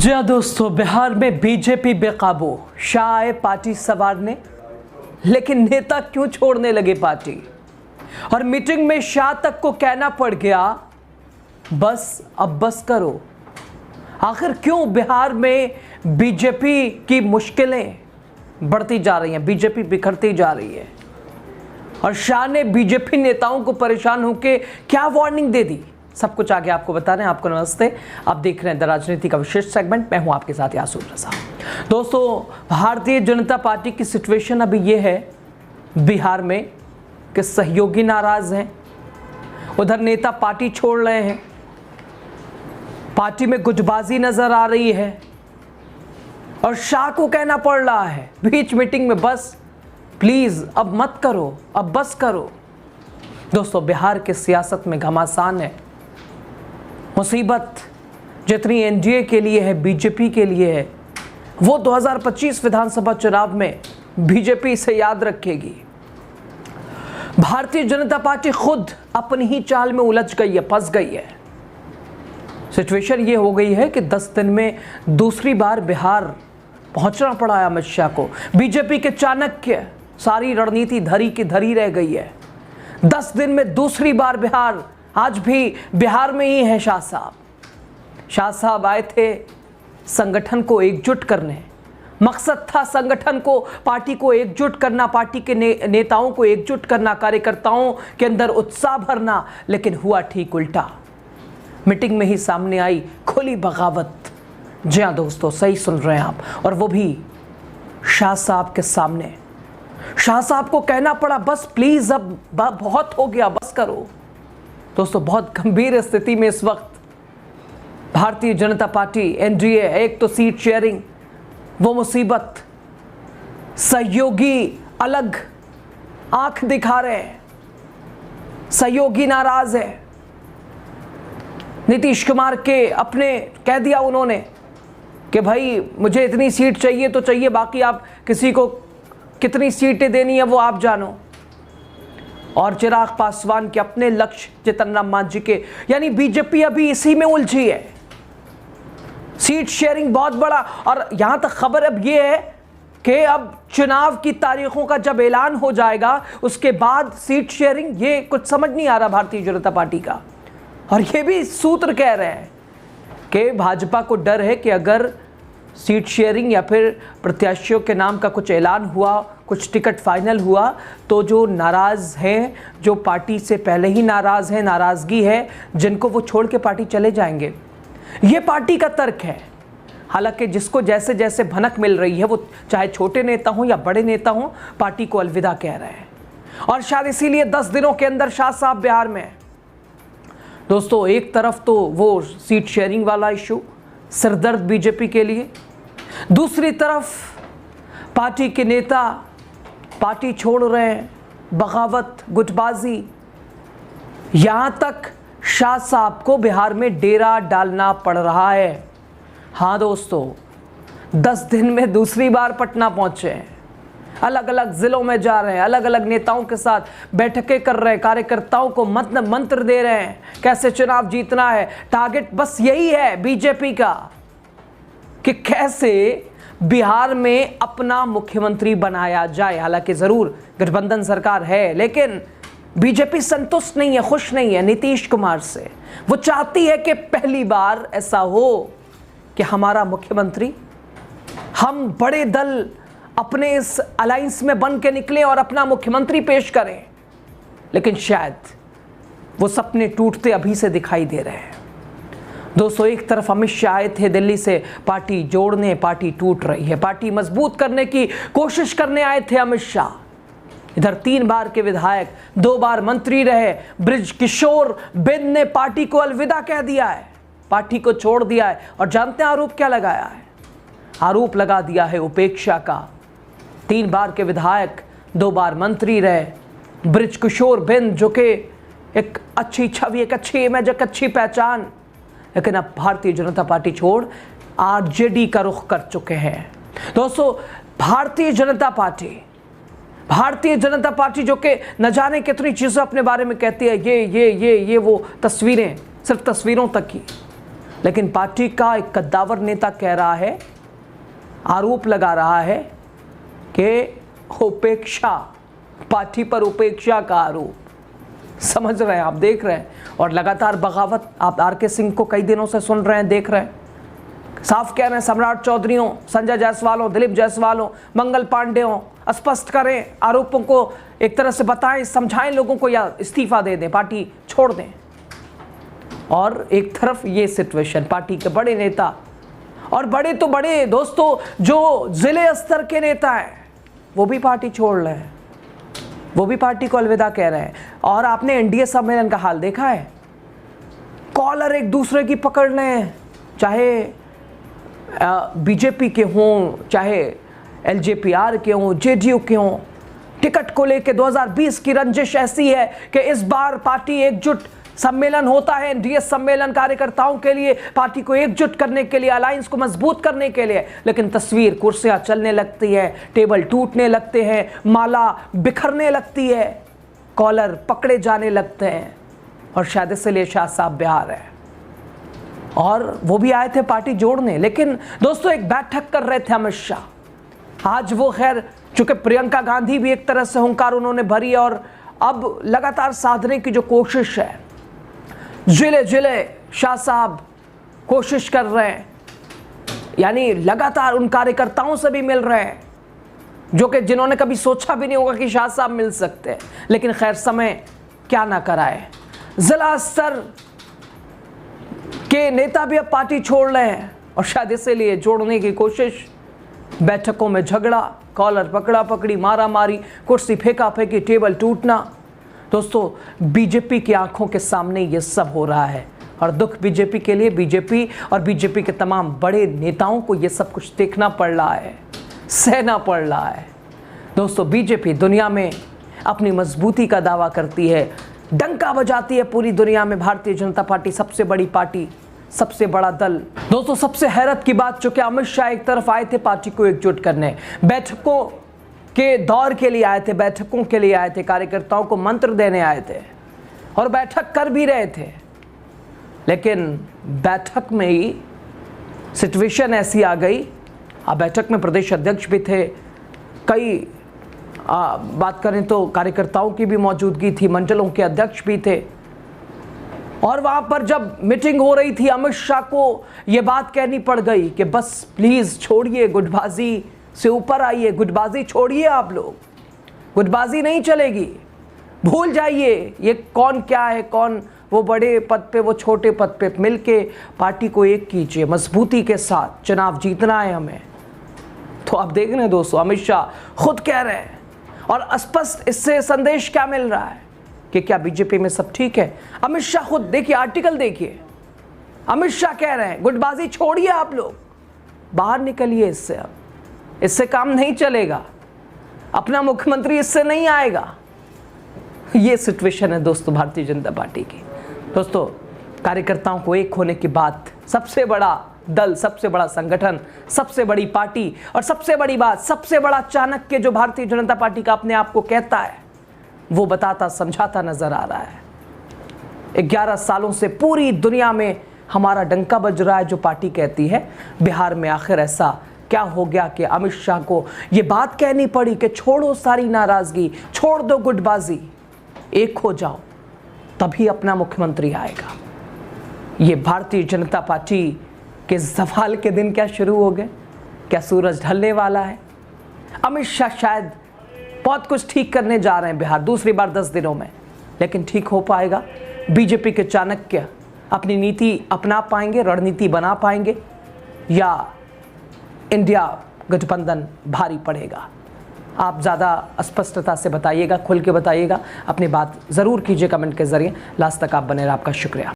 जी हाँ दोस्तों, बिहार में बीजेपी बेकाबू, शाह आए पार्टी संवारने, लेकिन नेता क्यों छोड़ने लगे पार्टी। और मीटिंग में शाह तक को कहना पड़ गया बस अब बस करो। आखिर क्यों बिहार में बीजेपी की मुश्किलें बढ़ती जा रही हैं, बीजेपी बिखरती जा रही है। और शाह ने बीजेपी नेताओं को परेशान होकर क्या वार्निंग दे दी, सब कुछ आगे आपको बता रहे हैं। आपको नमस्ते, आप देख रहे हैं द राजनीति का विशेष सेगमेंट। मैं हूं आपके साथ यासूर रजा। दोस्तों, भारतीय जनता पार्टी की सिचुएशन अभी ये है बिहार में कि सहयोगी नाराज हैं, उधर नेता पार्टी छोड़ रहे हैं, पार्टी में गुटबाजी नजर आ रही है और शाह को कहना पड़ रहा है बीच मीटिंग में बस प्लीज अब मत करो, अब बस करो। दोस्तों, बिहार की सियासत में घमासान है, मुसीबत जितनी एनडीए के लिए है, बीजेपी के लिए है, वो 2025 विधानसभा चुनाव में बीजेपी इसे याद रखेगी। भारतीय जनता पार्टी खुद अपनी ही चाल में उलझ गई है, फंस गई है। सिचुएशन ये हो गई है कि 10 दिन में दूसरी बार बिहार पहुंचना पड़ा है अमित शाह को। बीजेपी के चाणक्य सारी रणनीति धरी की धरी रह गई है। 10 दिन में दूसरी बार बिहार, आज भी बिहार में ही है शाह साहब। शाह साहब आए थे संगठन को एकजुट करने, मकसद था संगठन को, पार्टी को एकजुट करना, पार्टी के नेताओं को एकजुट करना, कार्यकर्ताओं के अंदर उत्साह भरना, लेकिन हुआ ठीक उल्टा। मीटिंग में ही सामने आई खुली बगावत। जी हाँ दोस्तों, सही सुन रहे हैं आप, और वो भी शाह साहब के सामने। शाह साहब को कहना पड़ा बस प्लीज अब बहुत हो गया, बस करो। दोस्तों, बहुत गंभीर स्थिति में इस वक्त भारतीय जनता पार्टी, एनडीए, एक तो सीट शेयरिंग वो मुसीबत, सहयोगी अलग आंख दिखा रहे हैं, सहयोगी नाराज है। नीतीश कुमार के अपने कह दिया उन्होंने कि भाई मुझे इतनी सीट चाहिए तो चाहिए, बाकी आप किसी को कितनी सीटें देनी है वो आप जानो। और चिराग पासवान के अपने लक्ष्य, जीतन राम मांझी के, यानी बीजेपी अभी इसी में उलझी है। सीट शेयरिंग बहुत बड़ा, और यहां तक खबर अब यह है कि अब चुनाव की तारीखों का जब ऐलान हो जाएगा उसके बाद सीट शेयरिंग, ये कुछ समझ नहीं आ रहा भारतीय जनता पार्टी का। और ये भी सूत्र कह रहे हैं कि भाजपा को डर है कि अगर सीट शेयरिंग या फिर प्रत्याशियों के नाम का कुछ ऐलान हुआ, कुछ टिकट फाइनल हुआ, तो जो नाराज हैं, जो पार्टी से पहले ही नाराज हैं, नाराजगी है, जिनको वो छोड़ के पार्टी चले जाएंगे। ये पार्टी का तर्क है। हालांकि जिसको जैसे जैसे भनक मिल रही है, वो चाहे छोटे नेता हों या बड़े नेता हों, पार्टी को अलविदा कह रहे हैं। और शायद इसीलिए 10 दिनों के अंदर शाह साहब बिहार में। दोस्तों, एक तरफ तो वो सीट शेयरिंग वाला इशू, सिरदर्द बीजेपी के लिए, दूसरी तरफ पार्टी के नेता पार्टी छोड़ रहे हैं, बगावत, गुटबाजी। यहां तक शाह साहब को बिहार में डेरा डालना पड़ रहा है। हाँ दोस्तों, 10 दिन में दूसरी बार पटना पहुंचे हैं, अलग अलग जिलों में जा रहे हैं, अलग अलग नेताओं के साथ बैठकें कर रहे हैं, कार्यकर्ताओं को मंत्र दे रहे हैं कैसे चुनाव जीतना है। टारगेट बस यही है बीजेपी का कि कैसे बिहार में अपना मुख्यमंत्री बनाया जाए। हालांकि जरूर गठबंधन सरकार है, लेकिन बीजेपी संतुष्ट नहीं है, खुश नहीं है नीतीश कुमार से। वो चाहती है कि पहली बार ऐसा हो कि हमारा मुख्यमंत्री, हम बड़े दल अपने इस अलायंस में बन के निकले और अपना मुख्यमंत्री पेश करें। लेकिन शायद वो सपने टूटते अभी से दिखाई दे रहे हैं। दोस्तों, एक तरफ अमित शाह आए थे दिल्ली से पार्टी जोड़ने, पार्टी टूट रही है, पार्टी मजबूत करने की कोशिश करने आए थे अमित शाह। इधर 3 बार के विधायक, 2 बार मंत्री रहे बृज किशोर बिंद ने पार्टी को अलविदा कह दिया है, पार्टी को छोड़ दिया है। और जानते हैं आरोप क्या लगाया है? आरोप लगा दिया है उपेक्षा का। 3 बार के विधायक, 2 बार मंत्री रहे बृज किशोर बिंद, जो कि एक अच्छी छवि, एक अच्छी इमेज, एक अच्छी पहचान, लेकिन अब भारतीय जनता पार्टी छोड़ आरजेडी का रुख कर चुके हैं। दोस्तों, भारतीय जनता पार्टी जो कि न जाने कितनी चीजें अपने बारे में कहती है, ये वो तस्वीरें, सिर्फ तस्वीरों तक ही। लेकिन पार्टी का एक कद्दावर नेता कह रहा है, आरोप लगा रहा है कि उपेक्षा, पार्टी पर उपेक्षा का आरोप। समझ रहे हैं आप, देख रहे हैं। और लगातार बगावत आप आर.के. सिंह को कई दिनों से सुन रहे हैं, देख रहे हैं। साफ कह रहे हैं, सम्राट चौधरी हो, संजय जायसवाल हो, दिलीप जायसवाल हो, मंगल पांडे हो, स्पष्ट करें आरोपों को, एक तरह से बताएं, समझाएं लोगों को, या इस्तीफा दे दें, पार्टी छोड़ दें। और एक तरफ ये सिचुएशन, पार्टी के बड़े नेता, और बड़े तो बड़े दोस्तों, जो जिले स्तर के नेता हैं वो भी पार्टी छोड़ रहे हैं, वो भी पार्टी को अलविदा कह रहे हैं। और आपने एनडीए सम्मेलन का हाल देखा है, कॉलर एक दूसरे की पकड़ रहे हैं, चाहे बीजेपी के हों, चाहे एलजेपीआर के हों, जेडीयू के हों। टिकट को लेके 2020 की रंजिश ऐसी है कि इस बार पार्टी एकजुट सम्मेलन होता है, एनडीए सम्मेलन कार्यकर्ताओं के लिए, पार्टी को एकजुट करने के लिए, अलायंस को मजबूत करने के लिए। लेकिन तस्वीर, कुर्सियां चलने लगती है, टेबल टूटने लगते हैं, माला बिखरने लगती है, कॉलर पकड़े जाने लगते हैं। और शायद इसलिए शाह साहब बिहार है, और वो भी आए थे पार्टी जोड़ने। लेकिन दोस्तों, एक बैठक कर रहे थे अमित शाह। आज वो खैर, चूंकि प्रियंका गांधी भी एक तरह से हुंकार उन्होंने भरी, और अब लगातार साधने की जो कोशिश है, जिले जिले शाह साहब कोशिश कर रहे हैं, यानी लगातार उन कार्यकर्ताओं से भी मिल रहे हैं जो कि जिन्होंने कभी सोचा भी नहीं होगा कि शाह साहब मिल सकते हैं। लेकिन खैर, समय क्या ना कराए, जिला स्तर के नेता भी अब पार्टी छोड़ रहे हैं, और शायद इसीलिए जोड़ने की कोशिश। बैठकों में झगड़ा, कॉलर पकड़ा पकड़ी, मारा मारी, कुर्सी फेंका फेंकी, टेबल टूटना। दोस्तों, बीजेपी की आंखों के सामने ये सब हो रहा है, और दुख बीजेपी के लिए, बीजेपी और बीजेपी के तमाम बड़े नेताओं को ये सब कुछ देखना पड़ रहा है, सहना पड़ रहा है। दोस्तों, बीजेपी दुनिया में अपनी मजबूती का दावा करती है, डंका बजाती है पूरी दुनिया में। भारतीय जनता पार्टी सबसे बड़ी पार्टी, सबसे बड़ा दल। दोस्तों, सबसे हैरत की बात, जो कि अमित शाह एक तरफ आए थे पार्टी को एकजुट करने, बैठकों के दौर के लिए आए थे, बैठकों के लिए आए थे, कार्यकर्ताओं को मंत्र देने आए थे, और बैठक कर भी रहे थे। लेकिन बैठक में ही सिचुएशन ऐसी आ गई, बैठक में प्रदेश अध्यक्ष भी थे, कई बात करें तो कार्यकर्ताओं की भी मौजूदगी थी, मंडलों के अध्यक्ष भी थे। और वहां पर जब मीटिंग हो रही थी, अमित शाह को यह बात कहनी पड़ गई कि बस प्लीज छोड़िए, गुटबाजी से ऊपर आइए, गुटबाजी छोड़िए, आप लोग गुटबाजी नहीं चलेगी, भूल जाइए ये कौन क्या है, कौन वो बड़े पद पे, वो छोटे पद पे, मिलके पार्टी को एक कीजिए, मजबूती के साथ चुनाव जीतना है हमें। तो आप देख रहे हैं दोस्तों, अमित शाह खुद कह रहे हैं, और स्पष्ट इससे संदेश क्या मिल रहा है कि क्या बीजेपी में सब ठीक है। अमित शाह खुद देखिए, आर्टिकल देखिए, अमित शाह कह रहे हैं गुटबाजी छोड़िए, आप लोग बाहर निकलिए इससे, अब इससे काम नहीं चलेगा, अपना मुख्यमंत्री इससे नहीं आएगा। ये सिचुएशन है दोस्तों भारतीय जनता पार्टी की। दोस्तों, कार्यकर्ताओं को एक होने की बात, सबसे बड़ा दल, सबसे बड़ा संगठन, सबसे बड़ी पार्टी, और सबसे बड़ी बात, सबसे बड़ा चाणक्य जो भारतीय जनता पार्टी का अपने आप को कहता है, वो बताता समझाता नजर आ रहा है। 11 सालों से पूरी दुनिया में हमारा डंका बज रहा है, जो पार्टी कहती है बिहार में आखिर ऐसा क्या हो गया कि अमित शाह को ये बात कहनी पड़ी कि छोड़ो सारी नाराजगी, छोड़ दो गुटबाजी, एक हो जाओ, तभी अपना मुख्यमंत्री आएगा। ये भारतीय जनता पार्टी के ज़वाल के दिन क्या शुरू हो गए? क्या सूरज ढलने वाला है? अमित शाह शायद बहुत कुछ ठीक करने जा रहे हैं बिहार, दूसरी बार 10 दिनों में, लेकिन ठीक हो पाएगा? बीजेपी के चाणक्य अपनी नीति अपना पाएंगे, रणनीति बना पाएंगे, या इंडिया गठबंधन भारी पड़ेगा? आप ज़्यादा स्पष्टता से बताइएगा, खुल के बताइएगा, अपनी बात ज़रूर कीजिए कमेंट के ज़रिए। लास्ट तक आप बने रहे, आपका शुक्रिया।